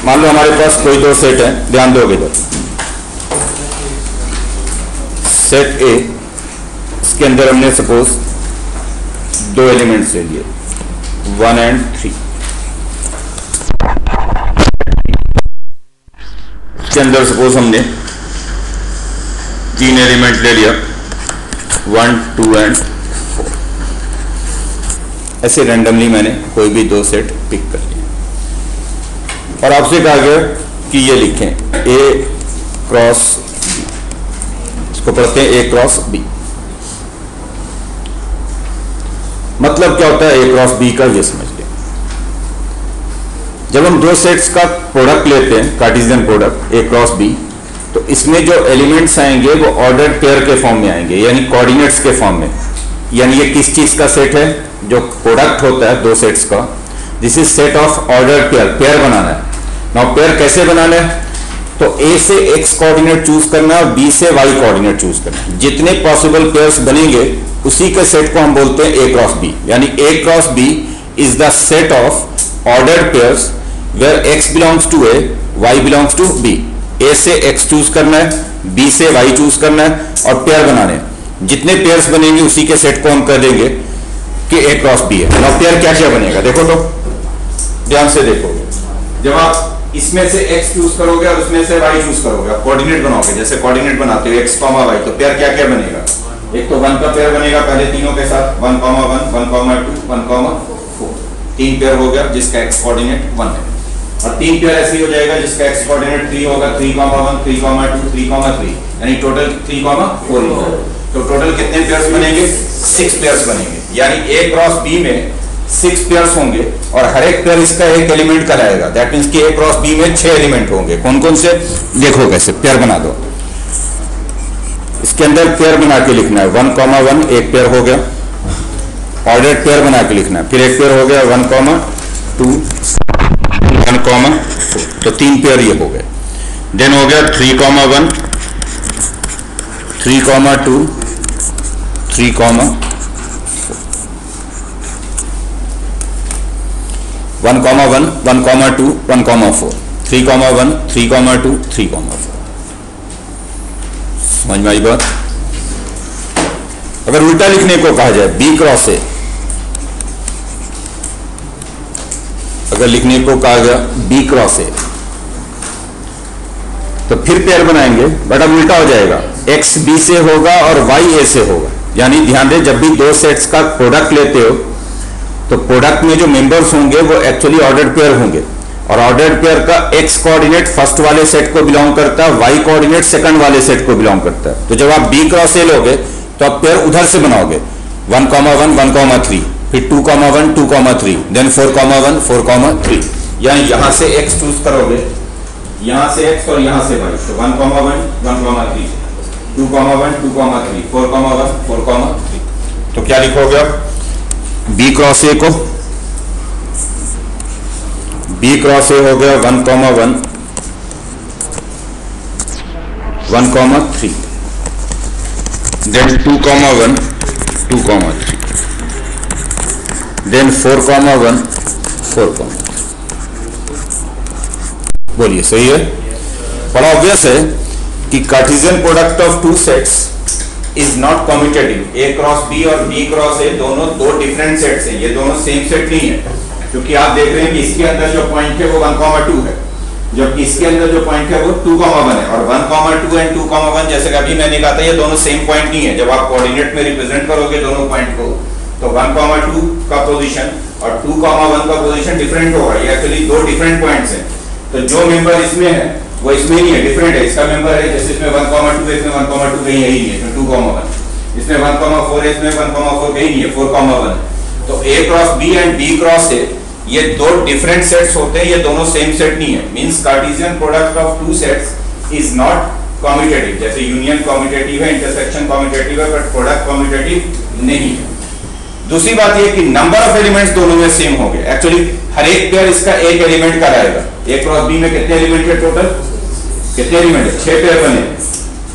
मान लो हमारे पास कोई दो सेट है, ध्यान दोगे इधर। सेट ए, इसके अंदर हमने सपोज दो एलिमेंट्स ले लिए 1 और 3। इसके अंदर सपोज हमने 3 एलिमेंट ले लिया 1, 2 और 4। ऐसे रैंडमली मैंने कोई भी दो सेट पिक कर लिया और आपसे कहा गया कि ये लिखें A क्रॉस B, इसको पढ़ते हैं A क्रॉस B। मतलब क्या होता है A क्रॉस B का, ये समझ लें। जब हम दो सेट्स का प्रोडक्ट लेते हैं, Cartesian product A cross B, तो इसमें जो एलिमेंट्स आएंगे वो ऑर्डर्ड पेयर के फॉर्म में आएंगे, यानी कोऑर्डिनेट्स के फॉर्म में। यानी ये किस चीज का सेट है? जो प्रोडक्ट होता है दो सेट्स का, this is set of ordered pair. Pair बनाना है। नाउ पेयर कैसे बनाना है? तो A से X कोऑर्डिनेट चूज करना है और B से Y कोऑर्डिनेट चूज करना है। जितने पॉसिबल पेयर्स बनेंगे उसी के सेट को हम बोलते हैं A क्रॉस B। यानी A cross B is the set of ordered pairs where X belongs to A, Y belongs to B। A से X चूज करना है, B से Y चूज करना है और पेयर बनाने हैं। जितने पेयर्स बनेंगे उसी के सेट को हम कह देंगे कि A क्रॉस B है। नाउ पेयर क्या क्या बनेगा देखो, तो ध्यान से देखोगे। जब आप इसमें से x चूज करोगे और उसमें से y चूज करोगे, आप कोऑर्डिनेट बनाओगे, जैसे कोऑर्डिनेट बनाते हो x, y, तो पेयर क्या क्या बनेगा? एक तो 1 का पेयर बनेगा पहले तीनों के साथ, 1, 1, 1, 2, 1, 4। 3 पेयर हो गया जिसका x कोऑर्डिनेट 1 है। और 3 पेयर ऐसे ही हो जाएगा जिसका x कोऑर्डिनेट 3 होगा, 3, 1, 3, 2, 3, 3, यानी टोटल 3, 4 होगा। तो टोटल कितने पेयर्स बनेंगे? 6 पेयर्स बनेंगे। यानी A क्रॉस B में 6 पेयर्स होंगे और हर एक पेयर इसका एक एलिमेंट कराएगा। दैट मींस कि A क्रॉस B में 6 एलिमेंट होंगे। कौन कौन से देखो, कैसे पेयर बना दो। इसके अंदर पेयर बना के लिखना है 1, 1 एक पेयर हो गया, ऑर्डर्ड पेयर बना के लिखना है। फिर एक पेयर हो गया 1, 2, 1, तो 3 पेयर ये हो गए। देन हो गया 3, 1, 3, 2, 3, 1, 1, 1, 2, 1, 4, 3, 1, 3, 2, 3, 4। समझ में आई बात? अगर उल्टा लिखने को कहा जाए B क्रॉस A, अगर लिखने को कहा गया B क्रॉस A, तो फिर पेयर बनाएंगे, बट अब उल्टा हो जाएगा। X B से होगा और Y A से होगा। यानी ध्यान दें, जब भी दो सेट्स का प्रोडक्ट लेते हो तो प्रोडक्ट में जो मेंबर्स होंगे वो एक्चुअली ऑर्डर्ड पेयर होंगे और ऑर्डर्ड पेयर का x कोऑर्डिनेट फर्स्ट वाले सेट को बिलोंग करता है, y कोऑर्डिनेट सेकंड वाले सेट को बिलोंग करता है। तो जब आप B क्रॉस A लोगे तो आप पेयर उधर से बनाओगे 1, 1, 1, 3, फिर 2, 1, 2, 3, देन 4, 1, 4, 3। यानी यहां से x चूज करोगे, यहां से x और यहां से y। तो 1, 1, 3, 2, 1, 2, 3, 4, 1, 4, 3। तो क्या लिखोगे आप? B क्रॉस A को, B क्रॉस A हो गया 1, 1, 3, देन 2, 1, 2, 3, देन 4, 1, 4, 3। बोलिए सही है? बड़ा ऑब्वियस है कि Cartesian product of two sets is not commutative. A cross B और B क्रॉस A दोनों दो डिफरेंट सेट्स हैं, ये दोनों सेम सेट नहीं है। क्योंकि आप देख रहे हैं कि इसके अंदर जो पॉइंट है वो 1, 2 है, जबकि इसके अंदर जो पॉइंट है वो 2, 1 है। और 1, 2 एंड 2, 1 जैसे कि अभी मैंने कहा था, ये दोनों सेम पॉइंट नहीं है। जब आप कोऑर्डिनेट में रिप्रेजेंट करोगे दोनों पॉइंट को, तो 1, 2 का पोजीशन और 2, 1 का पोजीशन डिफरेंट होगा। ये एक्चुअली दो डिफरेंट पॉइंट्स हैं। तो जो मेंबर इसमें है वो इसमें नहीं है, डिफरेंट है। इसका मेंबर है जैसे इसमें 1, 2 है, इसमें 1, 2 कहीं है ही नहीं है, इसमें 2, 1, इसमें 1, 4 है, इसमें 1, 4 कहीं नहीं है, 4, 1 है। तो A cross B and B cross A ये दो डिफरेंट सेट्स होते हैं, ये दोनों सेम सेट नहीं है। Means Cartesian product of two sets is not commutative. जैसे यूनियन कम्यूटेटिव है, इंटरसेक्शन कम्यूटेटिव है, बट प्रोडक्ट कम्यूटेटिव नहीं है। दूसरी बात ये कि नंबर ऑफ एलिमेंट्स दोनों में सेम हो गए। एक्चुअली हर एक पेयर इसका एक एलिमेंट का रहेगा। A क्रॉस B में कितने एलिमेंट है टोटल? कितने एलिमेंट है? 6 पेयर बने।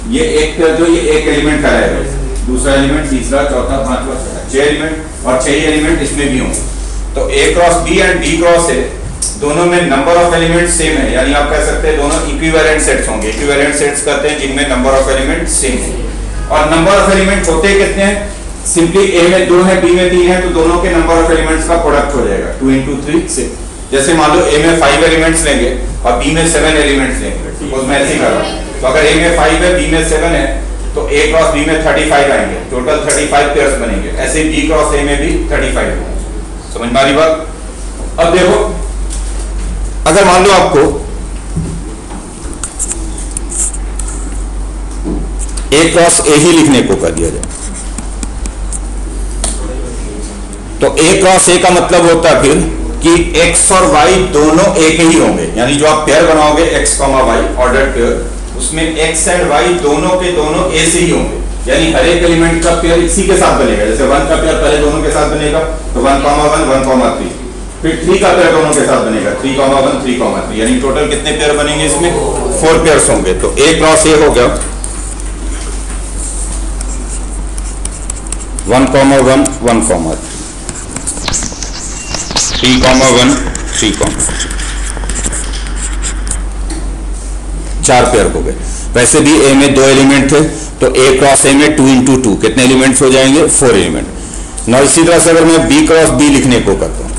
ये एक पेयर जो ये एक एलिमेंट का रहेगा, दूसरा एलिमेंट, तीसरा, चौथा, पांचवा, 6 एलिमेंट और 6 एलिमेंट इसमें भी होंगे। तो A cross B and B cross A दोनों में नंबर ऑफ एलिमेंट सेम है, यानी आप कह सकते हैं दोनों इक्विवेलेंट सेट्स होंगे। इक्विवेलेंट सेट्स कहते हैं जिनमें नंबर ऑफ एलिमेंट सेम है। और नंबर ऑफ एलिमेंट होते कितने हैं? सिंपली ए में 2 है, बी में 3 है, तो दोनों के नंबर ऑफ एलिमेंट्स का प्रोडक्ट हो जाएगा 2 × 3 6। जैसे मान लो ए में 5 एलिमेंट्स लेंगे और बी में 7 एलिमेंट्स लेंगे, सपोज मैं ऐसे ही कर रहा हूं। तो अगर ए में 5 है, बी में 7 है, तो ए क्रॉस बी में 35 आएंगे, टोटल 35 पेयर्स बनेंगे। ऐसे बी क्रॉस ए में भी 35 होंगे। समझ में आ रही बात? अब देखो, अगर मान लो आपको ए क्रॉस ए ही लिखने को कर दिया जाए, तो ए क्रॉस ए का मतलब होता है फिर कि x और y दोनों एक ही होंगे, यानी जो आप पेयर बनाओगे x, y ऑर्डर्ड पेयर, उसमें x एंड y दोनों के दोनों a से ही होंगे, यानी हर एक एलिमेंट का पेयर इसी के साथ बनेगा। जैसे 1 का पेयर पहले दोनों के साथ बनेगा, तो 1, 1, 1, 3, फिर 3 का पेयर दोनों के साथ बनेगा, 3, 1, 3, 3, यानी टोटल कितने पेयर बनेंगे? इसमें 4 पेयर्स होंगे। तो a क्रॉस a हो गया 1, 1, 1, 3, 1, 3, 4 पेयर हो गए। वैसे भी ए में 2 एलिमेंट थे, तो ए क्रॉस ए में 2 × 2 कितने एलिमेंट्स हो जाएंगे? 4 एलिमेंट। ना इसी तरह से अगर मैं बी क्रॉस बी लिखने को करता हूं,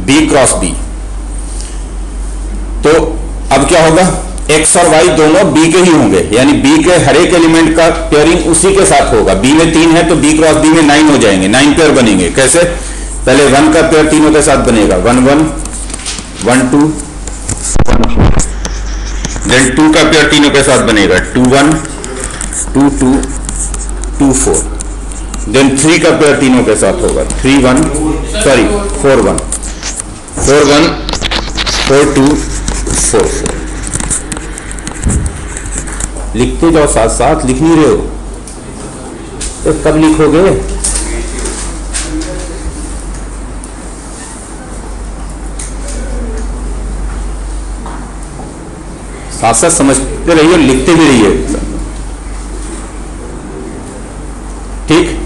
बी क्रॉस बी, तो अब क्या होगा? एक्स और वाई दोनों बी के ही होंगे, यानी बी के हर एक एलिमेंट का पेयरिंग उसी के साथ होगा। बी में 3 है, तो बी क्रॉस बी में 9 हो जाएंगे, 9 पेयर बनेंगे। कैसे? पहले 1 का पेयर तीनों के साथ बनेगा, 1, 1, 1, 2, 1, 4। देन 2 का पेयर तीनों के साथ बनेगा, 2, 1, 2, 2, 2, 4। देन 3 का पेयर तीनों के साथ होगा, 3, 1, 4, 1, 4, 1, 4, 2, 4, 4। लिखते जाओ, साथ साथ लिख नहीं रहे हो तो कब लिखोगे? साथ साथ समझते रहिए, लिखते भी रहिए। ठीक।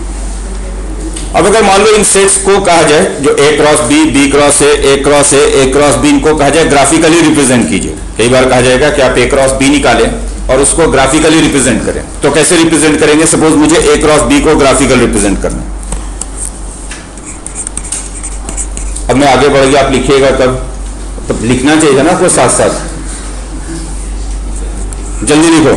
अब अगर मान लो इन सेट्स को कहा जाए, जो A cross B, B cross A cross A cross B, इनको कहा जाए ग्राफिकली रिप्रेजेंट कीजिए। कई बार कहा जाएगा कि आप ए क्रॉस बी निकालें और उसको ग्राफिकली रिप्रेजेंट करें। तो कैसे रिप्रेजेंट करेंगे? सपोज मुझे ए क्रॉस बी को ग्राफिकल रिप्रेजेंट करना है। अब मैं आगे बढ़ गया, आप लिखिएगा तब लिखना चाहिए ना आपको, साथ साथ जल्दी लिखो।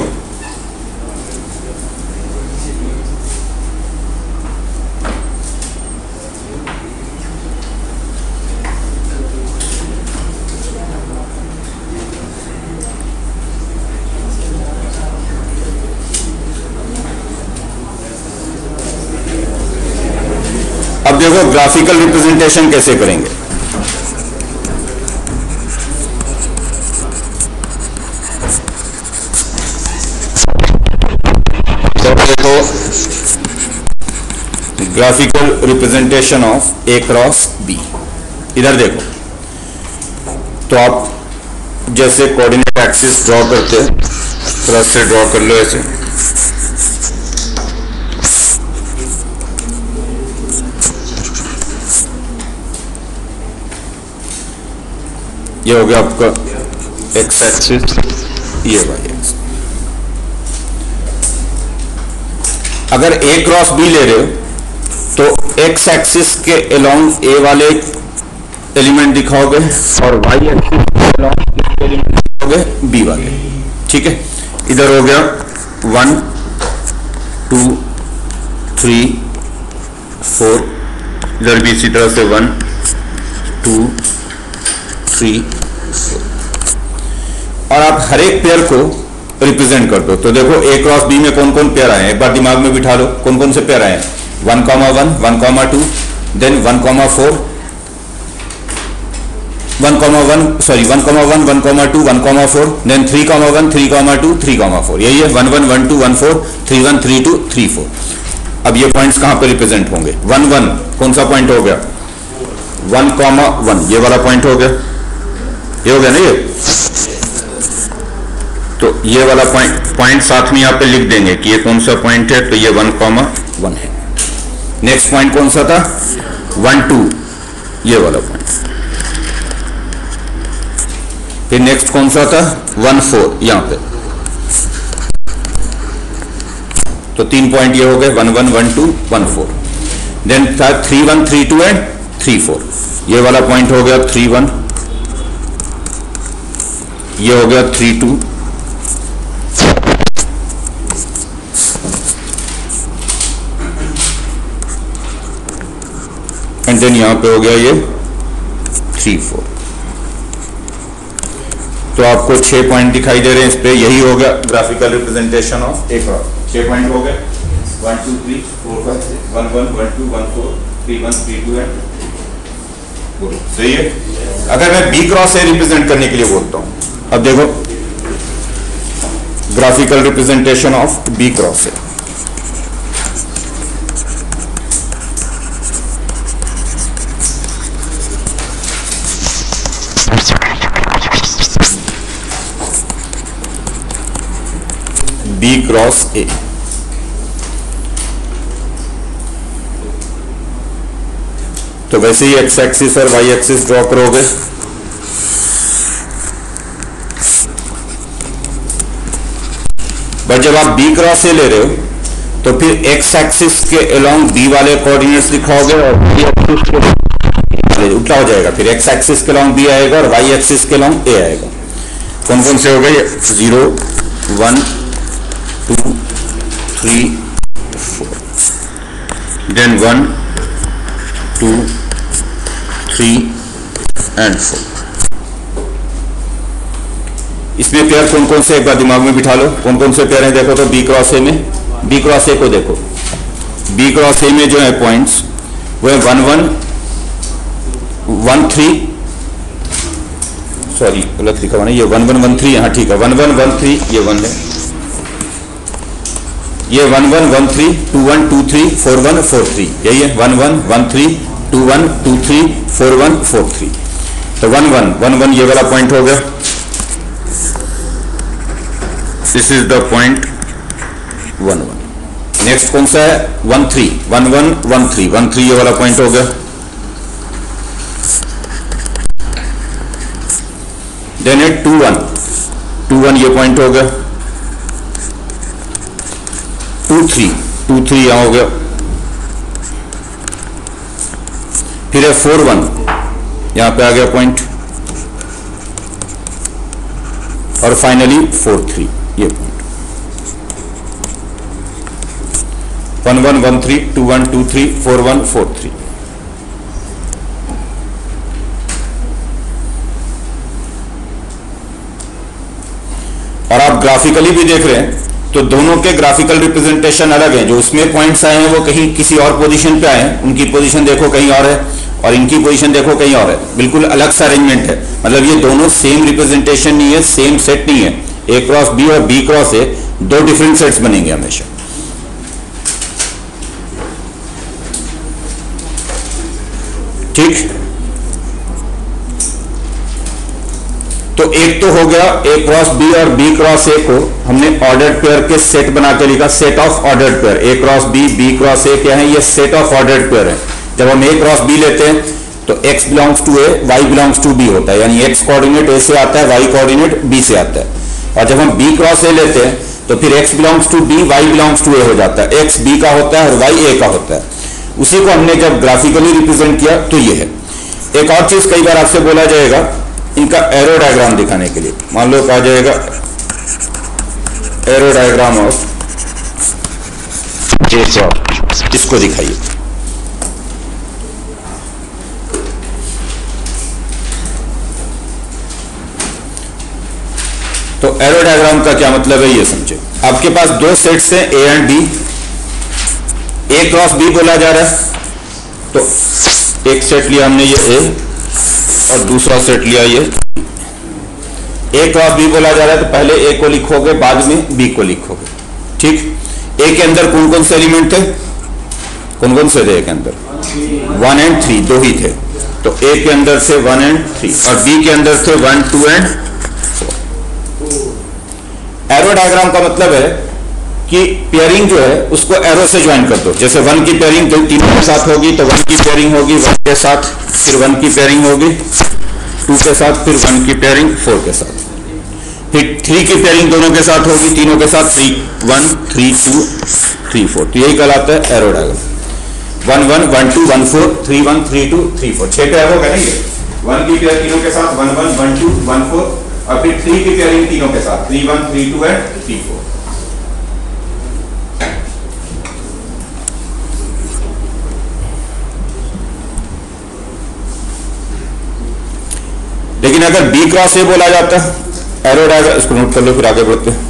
अब देखो ग्राफिकल रिप्रेजेंटेशन कैसे करेंगे। तो देखो graphical representation of A cross B, इधर देखो। तो आप जैसे कोऑर्डिनेट एक्सिस ड्रॉ करते हैं, थोड़ा से ड्रॉ कर लो ऐसे। ये हो गया आपका एक्स एक्सिस, ये वाई एक्सिस। अगर ए क्रॉस बी ले रहे हो तो एक्स एक्सिस के अलोंग ए वाले एलिमेंट दिखाओगे और वाई एक्सिस के अलोंग किसके एलिमेंट दिखाओगे? बी वाले। ठीक है, इधर हो गया 1, 2, 3, 4, इधर भी इसी तरह से 1, 2, 3, 4। और आप हर एक पेयर को रिप्रेजेंट कर दो। तो देखो ए क्रॉस बी में कौन कौन पेयर आए, एक बार दिमाग में बिठा लो कौन कौन से पेयर आए। 1, 1, 1, 2, देन 1, 4, 1, 1, 1, 2, 1, 4, देन 3, 1, 3, 2, 3, 4। यही है 1, 1, 1, 2, 1, 4, 3, 1, 3, 2, 3, 4। अब ये पॉइंट्स कहां पे रिप्रेजेंट होंगे? 1, 1 कौन सा पॉइंट हो गया? 1, 1 ये वाला पॉइंट हो गया, ये हो गया ना ये। तो ये वाला पॉइंट साथ में यहाँ पे लिख देंगे कि ये कौन सा पॉइंट है। तो ये 1, 1 है। नेक्स्ट पॉइंट कौन सा था? 1, 2 ये वाला पॉइंट। फिर नेक्स्ट कौन सा था 1 4 यहां पे, तो 3 पॉइंट ये हो गए 1 1 1 2 1 4। देन था 3 1 3 2 एंड 3 4, ये वाला पॉइंट हो गया 3 1, ये हो गया 3 2, एंड देन यहां पे हो गया ये 3 4। तो आपको 6 पॉइंट दिखाई दे रहे हैं इस पे, यही हो गया ग्राफिकल रिप्रेजेंटेशन ऑफ एक और 6 पॉइंट हो गए 1 2 3 4 5 6 1 1 1 2 1 4 3 1 3 2 एंड सही है। अगर मैं बी क्रॉस ए रिप्रेजेंट करने के लिए बोलता हूं, अब देखो graphical representation of B cross A, B cross A. तो वैसे ही एक्स एक्सिस और वाई एक्सिस ड्रॉ करोगे, बट जब आप बी क्रॉस ए ले रहे हो तो फिर एक्स एक्सिस के अलोंग बी वाले कोऑर्डिनेट्स लिखोगे और वाई एक्सिस के उल्टा हो जाएगा, फिर एक्स एक्सिस के अलोंग बी आएगा और वाई एक्सिस के अलोंग ए आएगा। कौन कौन से हो गए 0 1 2 3 4, देन 1 2 3 एंड 4। इसमें पेयर कौन कौन से एक बार दिमाग में बिठा लो, कौन कौन से पेयर हैं देखो। तो बी क्रॉस ए में, बी क्रॉस ए को देखो, बी क्रॉस ए में जो है पॉइंट्स वो है 1 1 1 3, सॉरी गलत लिखा हुआ नहीं, ये 1 1 1 3 यहाँ ठीक है, 1 1 1 3 ये 1 है, ये 1 1 1 3 2 1 2 3 4 1 4 3, यही है 1 1 1 3 2 1 2 3 4 1 4 3। तो 1 1 1 1 ये वाला पॉइंट हो गया, this is the point 1 1। Next कौन सा है 1 3 1 1 1 3 1 3 ये वाला पॉइंट हो गया। देन है 2 1 2 1 ये पॉइंट हो गया, 2 3 2 3 यहां हो गया, फिर है 4 1 यहां पे आ गया पॉइंट, और फाइनली 4 3 ये पॉइंट 1 1 1 3 2 1 2 3 4 1 4 3। और आप ग्राफिकली भी देख रहे हैं तो दोनों के ग्राफिकल रिप्रेजेंटेशन अलग है। जो उसमें पॉइंट्स आए हैं वो कहीं किसी और पोजीशन पे आए हैं, उनकी पोजीशन देखो कहीं और है, और इनकी पोजीशन देखो कहीं और है, बिल्कुल अलग सा अरेंजमेंट है। मतलब ये दोनों सेम रिप्रेजेंटेशन नहीं है, सेम सेट नहीं है। ए क्रॉस बी और बी क्रॉस ए दो डिफरेंट सेट्स बनेंगे हमेशा। ठीक, तो एक तो हो गया ए क्रॉस बी और बी क्रॉस ए को हमने ऑर्डर्ड पेयर के सेट बना के लिखा, set of ordered pair. A cross B cross A क्या है, ये सेट ऑफ ऑर्डर्ड पेयर है। जब हम ए क्रॉस बी लेते हैं तो x belongs to A, y belongs to b होता है, यानी x कोऑर्डिनेट a से आता है, y कोऑर्डिनेट b से आता है। और जब हम b क्रॉस a लेते हैं तो फिर x belongs to b, y belongs to a हो जाता है, x b का होता है और y a का होता है। उसी को हमने जब ग्राफिकली रिप्रेजेंट किया तो ये है। एक और चीज कई बार आपसे बोला जाएगा इनका एरो डायग्राम दिखाने के लिए, मान लो कहा जाएगा arrow diagram of J cross, इसको दिखाइए। तो एरो डायग्राम का क्या मतलब है ये समझे। आपके पास दो सेट्स हैं A and B, A cross B बोला जा रहा है, तो एक सेट लिया हमने ये ए और दूसरा सेट लिया ये। ए क्रॉस बी बोला जा रहा है तो पहले ए को लिखोगे, बाद में बी को लिखोगे। ठीक, ए के अंदर कौन कौन से एलिमेंट थे, कौन कौन से थे ए के अंदर 1 एंड 3, दो ही थे। तो ए के अंदर से 1 एंड 3 और बी के अंदर से 1 2 एंड 4। एरो डायग्राम का मतलब है कि पेयरिंग जो है उसको एरो से ज्वाइन कर दो। जैसे 1 की पेयरिंग तीनों के साथ होगी तो 1 की पेयरिंग होगी 1 के साथ, फिर 1 की पेयरिंग होगी 2 के साथ, फिर 1 की पेयरिंग 4 के साथ, फिर 3 की पेयरिंग दोनों के साथ होगी, तीनों के साथ 3 1 3 2 3 4। तो यही कहलाता है एरो डायग्राम। 1 1 1 2 1 4 3 1 3 2 3 4, 6 पेयर हो गए ना ये। 1 की पेयर तीनों के साथ 1 1 1 2 1 4, और फिर 3 की पेयरिंग तीनों के साथ 3 1 3 2 एंड 3 4। लेकिन अगर बी क्रॉस ए बोला जाता है एरो डायग्राम, इसको नोट कर लो फिर आगे बढ़ते हैं।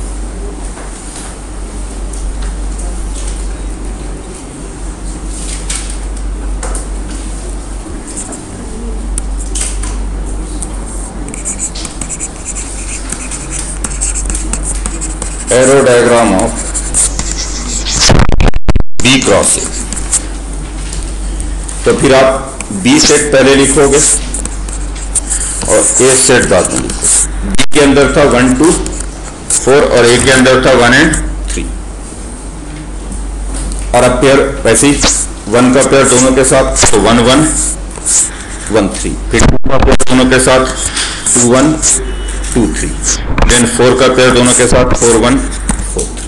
Arrow diagram of B cross A. तो फिर आप बी सेट पहले लिखोगे और ए सेट बाद में लिखोगे। बी के अंदर था 1 2 4 और ए के अंदर था 1 एंड 3। और अब पेयर वैसे ही 1 का पेयर दोनों के साथ तो 1 1 1 3, फिर 2 का पेयर दोनों के साथ 2 1 2 3, देन 4 का पेयर दोनों के साथ 4 1 4 3।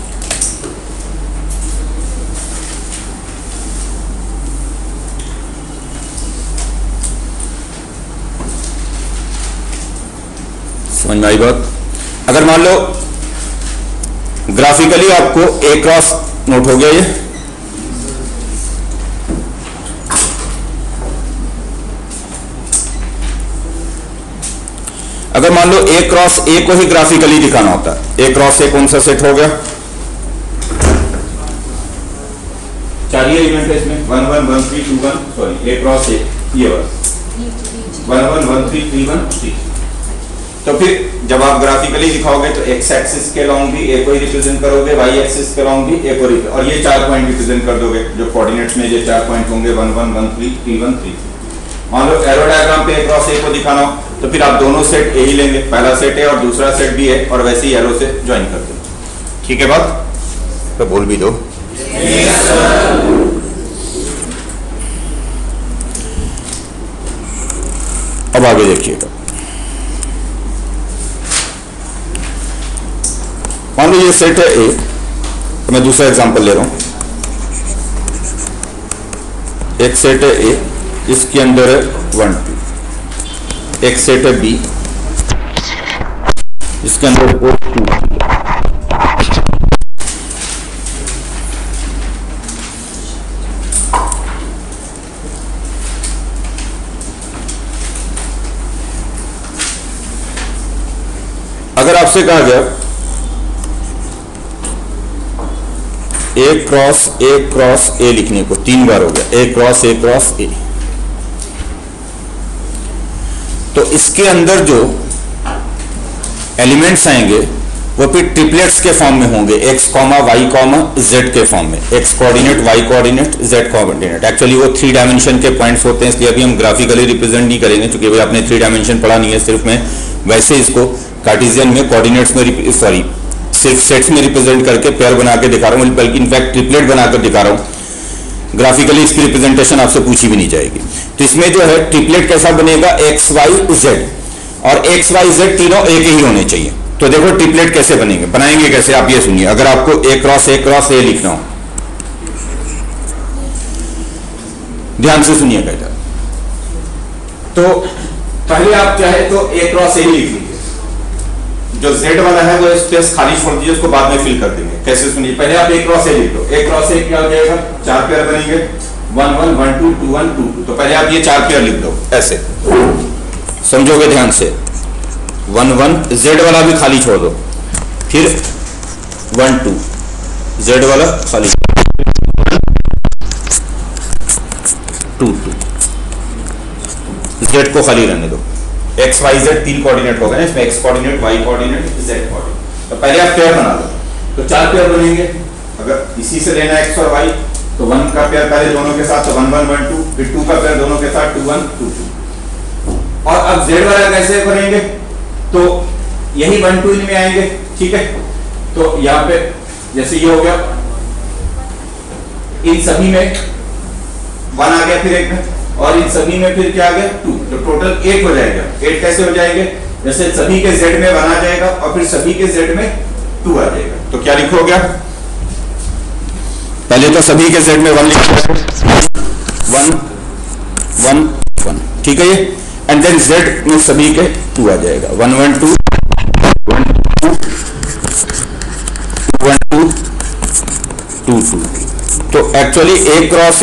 समझ में आई बात? अगर मान लो ग्राफिकली आपको ए क्रॉस नोट हो गया ये, अगर मान लो ए क्रॉस ए को ही ग्राफिकली दिखाना होता है, ए क्रॉस ए कौन सा सेट हो गया? 4 एलिमेंट है इसमें, 1 1 1 3 2 1, सॉरी ए क्रॉस ए ये बस 1 1 1 3 3 1 3। तो फिर जब आप ग्राफिकली दिखाओगे तो एक्स एक्सिस के लॉन्ग भी ए को ही रिप्रेजेंट करोगे, वाई एक्सिस के लॉन्ग भी ए को, और ये 4 पॉइंट रिप्रेजेंट कर दोगे जो कोऑर्डिनेट्स में ये 4 पॉइंट होंगे 1 1 1 3 3 1 3। मान लो एरो डायग्राम पे ए क्रॉस ए को दिखाना हो तो फिर आप दोनों सेट ए ही लेंगे, पहला सेट ए और दूसरा सेट भी है, और वैसे ही एरो से ज्वाइन कर दो। ठीक है बात? तो बोल भी दो। अब आगे देखिएगा। मान लो ये सेट है ए, तो मैं दूसरा एग्जांपल ले रहा हूं। एक सेट है ए, इसके अंदर है 1 2। एक सेट है बी, इसके अंदर 4 2। अगर आपसे कहा गया ए क्रॉस ए लिखने को 3 बार हो गया, ए क्रॉस ए, तो इसके अंदर जो एलिमेंट्स आएंगे वो फिर ट्रिपलेट्स के फॉर्म में होंगे, x, y, z के फॉर्म में, x coordinate, y coordinate, z coordinate. Actually वो 3 डायमेंशन के पॉइंट्स होते हैं, इसलिए अभी हम ग्राफिकली रिप्रेजेंट नहीं करेंगे क्योंकि भाई आपने 3 डायमेंशन पढ़ा नहीं है। सिर्फ मैं वैसे इसको कार्टेशियन में कोऑर्डिनेट्स में सिर्फ सेट्स में रिप्रेजेंट करके पेयर बना के दिखा रहा हूँ, बल्कि इनफैक्ट ट्रिपलेट बनाकर दिखा रहा हूँ। ग्राफिकली इसकी रिप्रेजेंटेशन आपसे पूछी भी नहीं जाएगी। तो इसमें जो है ट्रिपलेट कैसा बनेगा, x y z, और x y z तीनों एक ही होने चाहिए। तो देखो ट्रिपलेट कैसे बनेंगे, बनाएंगे कैसे आप ये सुनिए। अगर आपको ए क्रॉस ए लिखना हो, ध्यान से सुनिएगा इधर। तो पहले आप चाहे तो ए क्रॉस ए लिख लीजिए, जो z वाला है वो स्पेस खाली छोड़ दीजिए, उसको बाद में फिल कर देंगे। कैसे सुनिए, पहले आप ए क्रॉस ए लिख लो। ए क्रॉस ए क्या हो जाएगा, 4 पेयर बनेंगे, 1 1 1 2 2 1 2 2। तो पहले आप ये 4 पेयर लिख दो, ऐसे समझोगे ध्यान से। 1 1 z वाला भी खाली छोड़ दो, फिर 1 2 z वाला खाली, 2 2 z को खाली रहने दो। x y z 3 कोऑर्डिनेट हो गए ना इसमें, x coordinate, y coordinate, z coordinate. तो पहले आप पेयर बना लो, तो 4 पेयर बनेंगे। अगर इसी से लेना x और y, तो 1 का पेयर पहले दोनों के साथ, तो 1 1 1 2, फिर 2 का पेयर दोनों के साथ 2 1 2 2। और अब z वाला कैसे करेंगे, तो यही 1 2 इनमें आएंगे। ठीक है, तो यहाँ पे जैसे ये हो गया, इन सभी में 1 आ गया, फिर एक में और इन सभी में फिर क्या आ गया 2, तो टोटल 8 हो जाएगा। 8 कैसे हो जाएंगे, जैसे सभी के z में 1 आ जाएगा और फिर सभी के z में 2 आ जाएगा। तो क्या लिखोगे, पहले तो सभी के z में 1 लिखो, 1 1 1, ठीक है ये, एंड देन z में सभी के 2 आ जाएगा, 1 1 2 1 2 1 2 2 2। तो एक्चुअली a क्रॉस a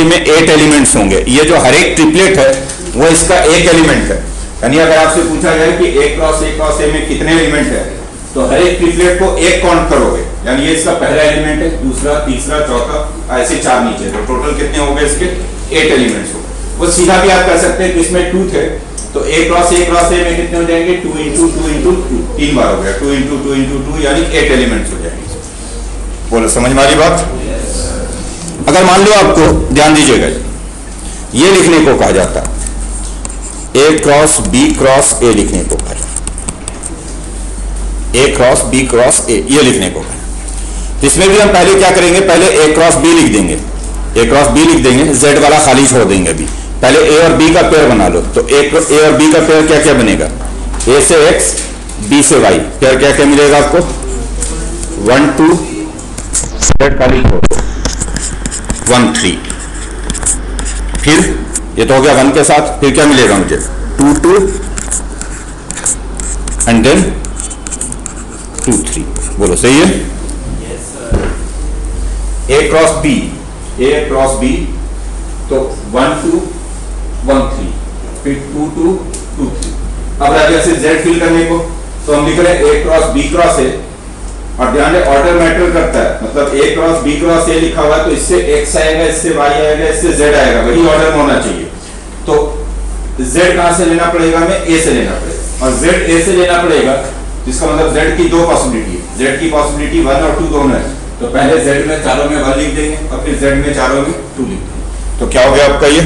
में 8 एलिमेंट्स होंगे। ये जो हर एक ट्रिपलेट है वो इसका एक एलिमेंट है, यानी अगर आपसे पूछा जाए कि a क्रॉस a में कितने एलिमेंट है, तो हर एक ट्रिपलेट को एक काउंट करोगे, यानी ये इसका पहला एलिमेंट है, दूसरा, तीसरा, चौथा, ऐसे 4 नीचे, तो टोटल कितने हो गए इसके 8 एलिमेंट्स हो गए। वो सीधा भी आप कर सकते हैं कि इसमें 2 थे, तो a क्रॉस a में कितने हो जाएंगे, 2 इंटू 2 इंटू 2, 3 बार हो गया, 2 इंटू 2 इंटू 2 यानी 8 एलिमेंट्स हो जाएंगे। बोलो समझ में आ रही बात। अगर मान लो आपको, ध्यान दीजिएगा, ये लिखने को कहा जाता है a क्रॉस a लिखने को कहा जाता है, a क्रॉस a ये लिखने को कहा। तो इसमें भी हम पहले क्या करेंगे, पहले a क्रॉस b लिख देंगे, z वाला खाली छोड़ देंगे। अभी पहले a और b का पेयर बना लो, तो a और b का पेयर क्या क्या बनेगा, a से x b से y, पेयर क्या क्या मिलेगा आपको, 1 2 z खाली छोड़ 1 3, फिर ये तो हो गया 1 के साथ, फिर क्या मिलेगा मुझे 2 2 एंड देन 2 3। बोलो सही है। a क्रॉस b तो 1 2 1 3, फिर 2 2 2 3। अब राजा से z फिल करने को, तो हम लिख रहे हैं a क्रॉस a, और ध्यान रहे ऑर्डर मैटर करता है, मतलब a क्रॉस a लिखा हुआ है तो इससे x आएगा, इससे y आएगा, इससे z आएगा, वही ऑर्डर में होना चाहिए। तो z कहां से लेना पड़ेगा, हमें a से लेना पड़ेगा, और z a से लेना पड़ेगा, जिसका मतलब z की 2 पॉसिबिलिटी है, z की पॉसिबिलिटी 1 और 2 दोनों है। तो पहले z में चारों में 1 लिख देंगे और फिर z में चारों में 2 लिख देंगे। तो क्या हो गया आपका, ये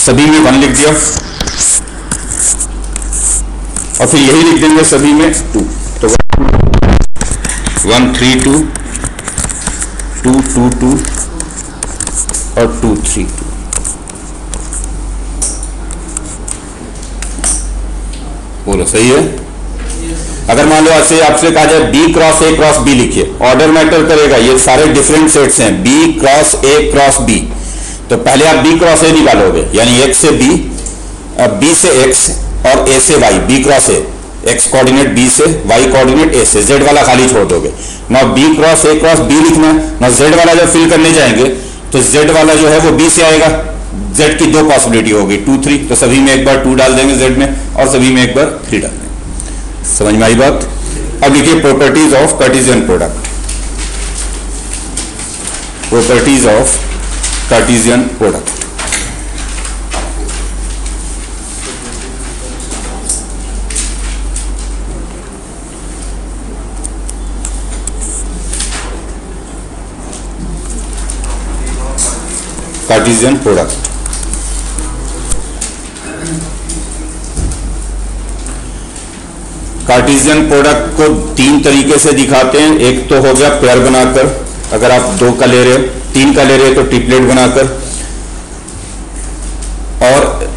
सभी में 1 लिख दिया और फिर यही लिख देंगे सभी में 2, तो 1 3 2 2 2 2 और 2 3 2। बोलो सही है। अगर मान लो ऐसे आपसे कहा जाए b क्रॉस b लिखिए, ऑर्डर मैटर करेगा, ये सारे डिफरेंट सेट्स हैं, b क्रॉस b, तो पहले आप b क्रॉस a निकालोगे, यानी x से b से x और a से y, b cross a, x coordinate b से, y कोऑर्डिनेट a से, z वाला खाली छोड़ दोगे। ना b क्रॉस b लिखना है, ना z वाला जब फिल करने जाएंगे तो z वाला जो है वो b से आएगा, z की 2 पॉसिबिलिटी होगी 2 3, तो सभी में एक बार 2 डाल देंगे z में और सभी में एक बार 3 डाल देंगे। समझ में आई बात। अब लिखिए properties of Cartesian product, properties of Cartesian product. Cartesian product, Cartesian product को 3 तरीके से दिखाते हैं। एक तो हो गया पेयर बनाकर, अगर आप 2 का ले रहे हो, 3 का ले रहे हो तो ट्रिपलेट बनाकर, और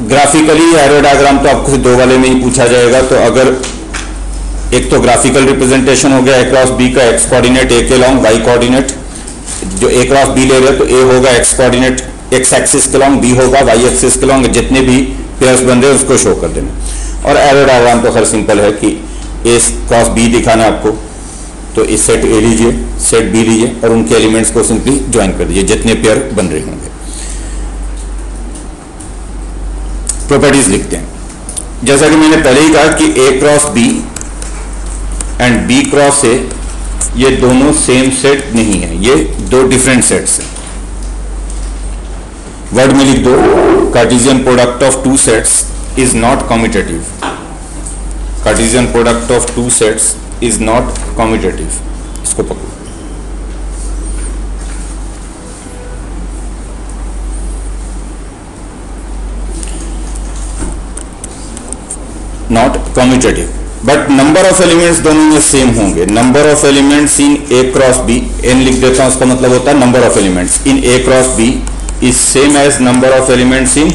ग्राफिकली एरो डायग्राम तो आपको 2 वाले में ही पूछा जाएगा। तो अगर एक तो ग्राफिकल रिप्रेजेंटेशन हो गया a क्रॉस b का x कोऑर्डिनेट a के लॉन्ग y कोऑर्डिनेट, जो a क्रॉस b ले रहे हो तो a होगा x कोऑर्डिनेट x एक्सिस के लॉन्ग, b होगा y एक्सिस के लॉन्ग, जितने भी पेयर्स बन रहे हैं उसको शो कर देना। और एरो डायग्राम तो खैर सिंपल है कि a क्रॉस b दिखाना है आपको, तो इस सेट a लीजिए, सेट b लीजिए और उनके एलिमेंट्स को सिंपली ज्वाइन कर दीजिए जितने पेयर बन रहे होंगे। प्रॉपर्टीज लिखते हैं। जैसा कि मैंने पहले ही कहा कि a cross b and b cross a ये दोनों सेम सेट नहीं है, ये 2 डिफरेंट सेट्स हैं। वर्ड में लिख दो, Cartesian product of 2 sets is not commutative. Cartesian product of 2 sets is not commutative. इसको पकड़ो। Not commutative. But number of elements दोनों में सेम होंगे। Number of elements in A cross B, n लिख देता हूं, उसका मतलब होता है number of elements in A cross B is same as number of elements in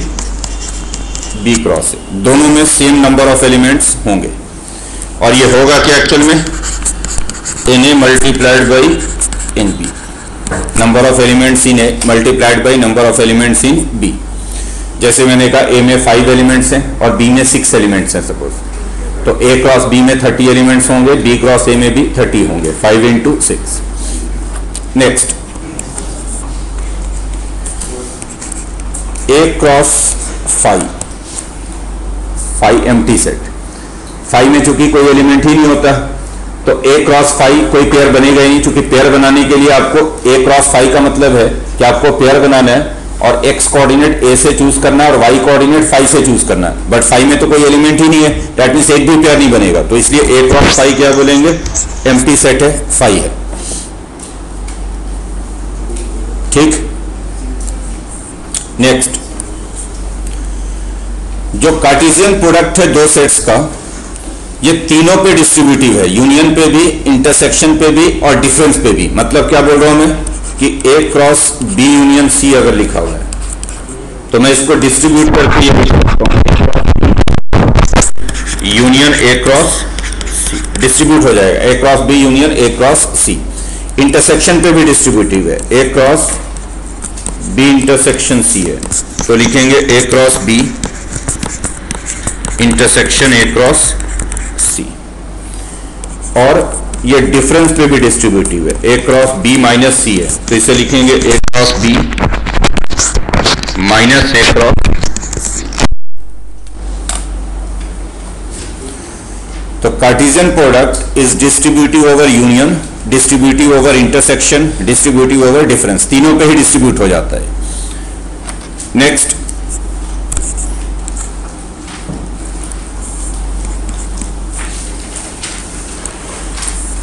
B cross A, दोनों में सेम नंबर ऑफ एलिमेंट्स होंगे। और ये होगा क्या एक्चुअल में, n A multiplied by n B, number of elements in A multiplied by number of elements in B. जैसे मैंने कहा ए में 5 एलिमेंट्स हैं और बी में 6 एलिमेंट्स हैं सपोज, तो ए क्रॉस बी में 30 एलिमेंट्स होंगे, बी क्रॉस ए में भी 30 होंगे, 5 into 6। नेक्स्ट, ए क्रॉस 5 एम्प्टी सेट, 5 में चूंकि कोई एलिमेंट ही नहीं होता तो ए क्रॉस 5 कोई पेयर बनेगा ही नहीं, चूंकि पेयर बनाने के लिए आपको ए क्रॉस 5 का मतलब है कि आपको पेयर बनाना है और एक्स कोऑर्डिनेट ए से चूज करना है और वाई कोऑर्डिनेट 5 से चूज करना है, बट 5 में तो कोई एलिमेंट ही नहीं है, दैट मींस एक भी पेयर नहीं बनेगा, तो इसलिए ए क्रॉस 5 क्या बोलेंगे, एम्प्टी सेट है, 5 है। ठीक। नेक्स्ट, जो कार्टेशियन प्रोडक्ट है दो सेट्स का, ये तीनों पे डिस्ट्रीब्यूटिव है, यूनियन पे भी, इंटरसेक्शन पे भी और डिफरेंस पे भी। मतलब क्या बोल रहा हूं मैं कि ए क्रॉस बी यूनियन सी अगर लिखा हुआ है तो मैं इसको डिस्ट्रीब्यूट करके ये लिख सकता हूं, union A cross C distribute हो जाएगा, A cross B union A cross C. Intersection पे भी डिस्ट्रीब्यूटिव है, A cross B intersection C है, तो लिखेंगे A cross B intersection A cross C. और ये डिफरेंस पे भी डिस्ट्रीब्यूटिव है, A cross B minus C है, तो इसे लिखेंगे A cross B minus A cross C. तो Cartesian product is distributive over union, distributive over intersection, distributive over difference, तीनों पे ही डिस्ट्रीब्यूट हो जाता है। नेक्स्ट,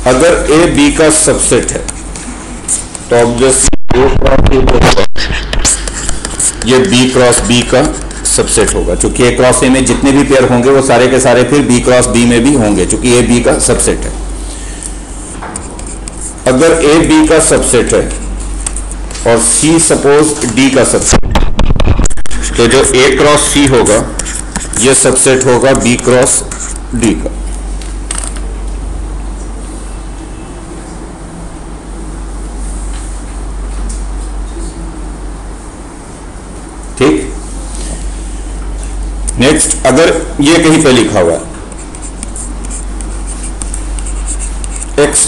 अगर ए बी का सबसेट है तो ऑब्वियसली ए क्रॉस ए होगा, ये बी क्रॉस बी का सबसेट होगा, क्योंकि ए क्रॉस ए में जितने भी पेयर होंगे वो सारे के सारे फिर बी क्रॉस बी में भी होंगे, क्योंकि ए बी का सबसेट है। अगर ए बी का सबसेट है और सी सपोज डी का सबसेट, तो जो ए क्रॉस सी होगा ये सबसेट होगा बी क्रॉस डी का। ठीक। नेक्स्ट, अगर ये कहीं पे लिखा हुआ है x,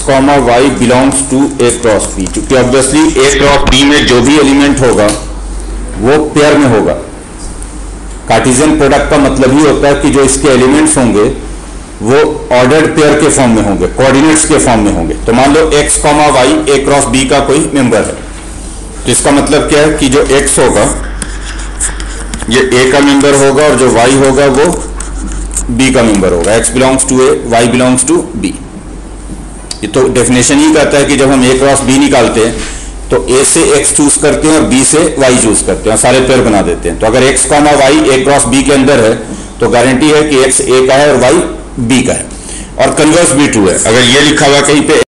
y belongs to A cross B, क्योंकि ऑब्वियसली ए क्रॉस बी में जो भी एलिमेंट होगा वो पेयर में होगा। कार्टेशियन प्रोडक्ट का मतलब ही होता है कि जो इसके एलिमेंट्स होंगे वो ऑर्डर्ड पेयर के फॉर्म में होंगे, कोऑर्डिनेट्स के फॉर्म में होंगे। तो मान लो x, y ए क्रॉस बी का कोई मेंबर है, तो इसका मतलब क्या है कि जो x होगा ये a का मेंबर होगा और जो y होगा वो b का मेंबर होगा। x belongs to a, y belongs to b। ये तो डेफिनेशन ही कहता है कि जब हम a क्रॉस b निकालते हैं तो a से x चूज करते हैं और b से y चूज करते हैं, सारे पेयर बना देते हैं। तो अगर x, y a cross b के अंदर है तो गारंटी है कि x a का है और y b का है, और कन्वर्स भी ट्रू है। अगर ये लिखा हुआ कहीं पे